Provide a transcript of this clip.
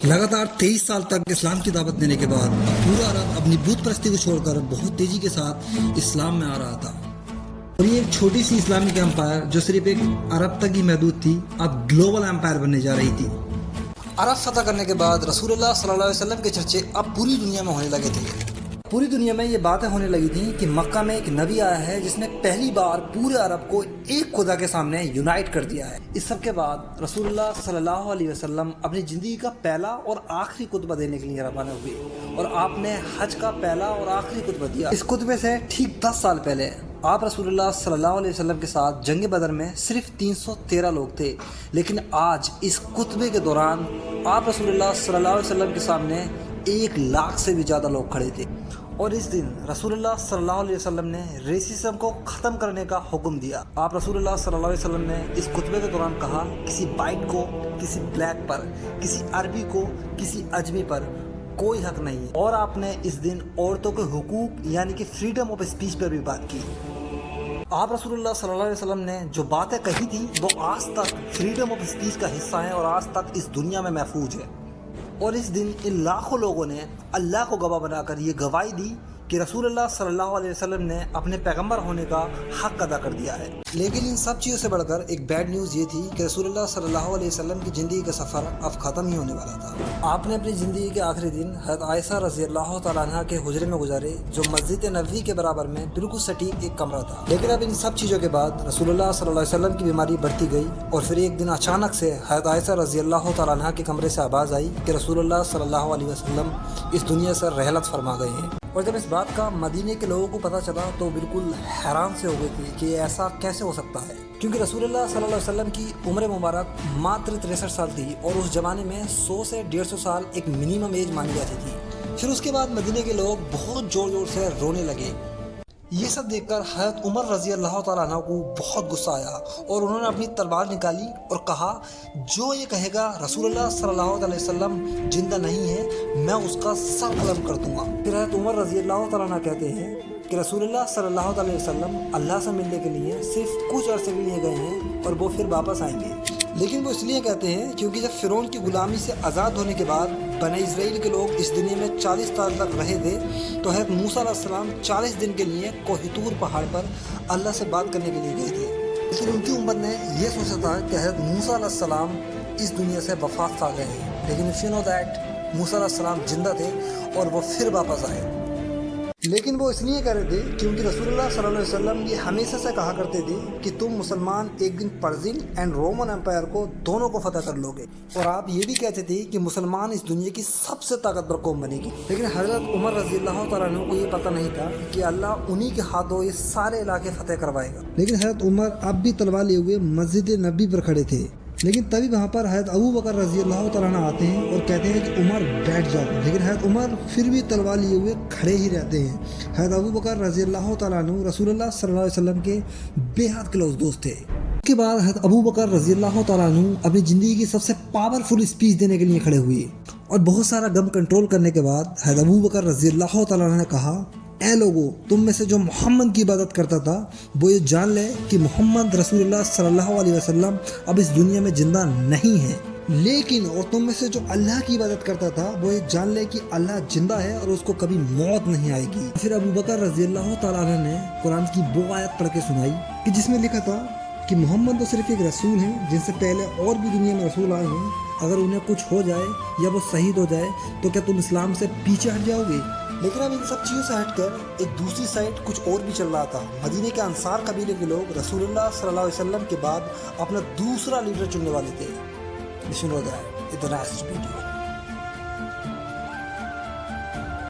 लगातार 23 साल तक इस्लाम की दावत देने के बाद अब पूरा अरब अपनी बुत परस्ती को छोड़कर बहुत तेजी के साथ इस्लाम में आ रहा था। और ये एक छोटी सी इस्लामिक एम्पायर जो सिर्फ एक अरब तक ही महदूद थी, अब ग्लोबल एम्पायर बनने जा रही थी। अरब फतह करने के बाद रसूलुल्लाह सल्लल्लाहु अलैहि वसल्लम के चर्चे अब पूरी दुनिया में होने लगे थे। पूरी दुनिया में ये बातें होने लगी थी कि मक्का में एक नबी आया है जिसने पहली बार पूरे अरब को एक खुदा के सामने यूनाइट कर दिया है। इस सब के बाद रसूलुल्लाह सल्लल्लाहु अलैहि वसल्लम अपनी ज़िंदगी का पहला और आखिरी खुतबा देने के लिए रवाना हुए और आपने हज का पहला और आखिरी खुतबा दिया। इस खुतबे से ठीक 10 साल पहले आप रसूलुल्लाह सल्लल्लाहु अलैहि वसल्लम के साथ जंग बदर में सिर्फ 313 लोग थे, लेकिन आज इस खुतबे के दौरान आप रसूलुल्लाह सल्लल्लाहु अलैहि वसल्लम के सामने 1 लाख से भी ज़्यादा लोग खड़े थे। और इस दिन रसूलुल्लाह सल्लल्लाहु अलैहि वसल्लम ने रेसिज्म को ख़त्म करने का हुक्म दिया। आप रसूलुल्लाह सल्लल्लाहु अलैहि वसल्लम ने इस खुतबे के दौरान कहा, किसी वाइट को, किसी ब्लैक पर, किसी अरबी को, किसी अजमी पर कोई हक नहीं है। और आपने इस दिन औरतों के हुकूक यानी कि फ्रीडम ऑफ स्पीच पर भी बात की। आप रसूलुल्लाह सल्लल्लाहु अलैहि वसल्लम ने जो बातें कही थी वो आज तक फ्रीडम ऑफ स्पीच का हिस्सा है और आज तक इस दुनिया में महफूज है। और इस दिन इन लाखों लोगों ने अल्लाह को गवाह बनाकर ये गवाही दी कि रसूलुल्लाह सल्लल्लाहु अलैहि वसल्लम ने अपने पैगंबर होने का हक अदा कर दिया है। लेकिन इन सब चीज़ों से बढ़कर एक बैड न्यूज़ ये थी कि रसूलुल्लाह सल्लल्लाहु अलैहि वसल्लम की ज़िंदगी का सफ़र अब ख़त्म ही होने वाला था। आपने अपनी ज़िंदगी के आखिरी दिन हज़रत आयशा रज़ियल्लाहु तआला अन्हा के हुजरे में गुजारे, जो मस्जिद नबवी के बराबर में बिल्कुल सटीक एक कमरा था। लेकिन अब इन सब चीज़ों के बाद रसूलुल्लाह सल्लल्लाहु अलैहि वसल्लम की बीमारी बढ़ती गई और फिर एक दिन अचानक से हज़रत आयशा रज़ियल्लाहु तआला अन्हा के कमरे से आवाज़ आई कि रसूलुल्लाह सल्लल्लाहु अलैहि वसल्लम इस दुनिया से रहलत फरमा गए हैं। और जब इस बात का मदीने के लोगों को पता चला तो बिल्कुल हैरान से हो गए थे कि ऐसा कैसे हो सकता है, क्योंकि रसूलुल्लाह सल्लल्लाहु अलैहि वसल्लम की उम्र मुबारक मात्र 63 साल थी और उस ज़माने में 100 से 150 साल एक मिनिमम एज मानी जाती थी। फिर उसके बाद मदीने के लोग बहुत ज़ोर ज़ोर से रोने लगे। ये सब देखकर हज़रत उमर रज़ी अल्लाह तआला अन्हु को बहुत गुस्सा आया और उन्होंने अपनी तलवार निकाली और कहा, जो ये कहेगा रसूलुल्लाह सल्लल्लाहु अलैहि वसल्लम जिंदा नहीं है, मैं उसका सर कलम कर दूंगा। फिर हज़रत उमर रज़ी अल्लाह तआला अन्हु कहते हैं कि रसूलुल्लाह सल्लल्लाहु अलैहि वसल्लम अल्लाह से मिलने के लिए सिर्फ कुछ अरसे के लिए गए हैं और वो फिर वापस आएंगे। लेकिन वो इसलिए कहते हैं क्योंकि जब फ़िरौन की गुलामी से आज़ाद होने के बाद बने इज़राइल के लोग इस दुनिया में 40 साल तक रहे थे, तो हज़रत मूसा अलैहिस्सलाम 40 दिन के लिए कोहितूर पहाड़ पर अल्लाह से बात करने के लिए गए थे। लेकिन उनकी उम्मत ने यह सोचा था कि हज़रत मूसा अलैहिस्सलाम इस दुनिया से वफात पा गए हैं, लेकिन इफ़ यू नो दैट मूसा अलैहिस्सलाम जिंदा थे और वो फिर वापस आए। लेकिन वो इसलिए कह रहे थे क्योंकि रसूलुल्लाह सल्लल्लाहु अलैहि वसल्लम ये हमेशा से कहा करते थे कि तुम मुसलमान एक दिन पर्शियन एंड रोमन एम्पायर को दोनों को फतह कर लोगे। और आप ये भी कहते थे कि मुसलमान इस दुनिया की सबसे ताकतवर कौम बनेगी। लेकिन हज़रत उमर रज़ियल्लाहु तआला अन्हु को ये पता नहीं था कि अल्लाह उन्हीं के हाथों ये सारे इलाके फतेह करवाएगा। लेकिन हज़रत उमर अब भी तलवार लिए हुए मस्जिद नबी पर खड़े थे। लेकिन तभी वहाँ पर हज़रत अबू बकर रज़ियल्लाहु तआला अन्हु आते हैं और कहते हैं कि उमर बैठ जाओ। लेकिन हज़रत उमर फिर भी तलवार लिए हुए खड़े ही रहते हैं। हज़रत अबू बकर रज़ियल्लाहु तआला अन्हु रसूलुल्लाह सल्लल्लाहु अलैहि वसल्लम के बेहद क्लोज दोस्त थे। उसके बाद हज़रत अबू बकर रज़ियल्लाहु तआला अन्हु अपनी ज़िंदगी की सबसे पावरफुल स्पीच देने के लिए खड़े हुए और बहुत सारा गम कंट्रोल करने के बाद हज़रत अबू बकर रज़ियल्लाहु तआला अन्हु ने कहा, ऐ लोगो, तुम में से जो मोहम्मद की इबादत करता था वो ये जान ले कि मोहम्मद रसूलुल्लाह सल्लल्लाहु अलैहि वसल्लम अब इस दुनिया में ज़िंदा नहीं है। लेकिन और तुम में से जो अल्लाह की इबादत करता था वो ये जान ले कि अल्लाह जिंदा है और उसको कभी मौत नहीं आएगी। फिर अबू बकर रज़ियल्लाहु तआला अन्हु ने कुरान की वो आयत पढ़ के सुनाई कि जिसमें लिखा था कि मोहम्मद तो सिर्फ एक रसूल हैं जिनसे पहले और भी दुनिया में रसूल आए हैं। अगर उन्हें कुछ हो जाए या वो शहीद हो जाए तो क्या तुम इस्लाम से पीछे हट जाओगे? लेकिन अब इन सब चीज़ों से हटकर एक दूसरी साइड कुछ और भी चल रहा था। मदीने के अंसार कबीले के लोग रसूलुल्लाह सल्लल्लाहु अलैहि वसल्लम के बाद अपना दूसरा लीडर चुनने वाले थे। सुनो that in the next video.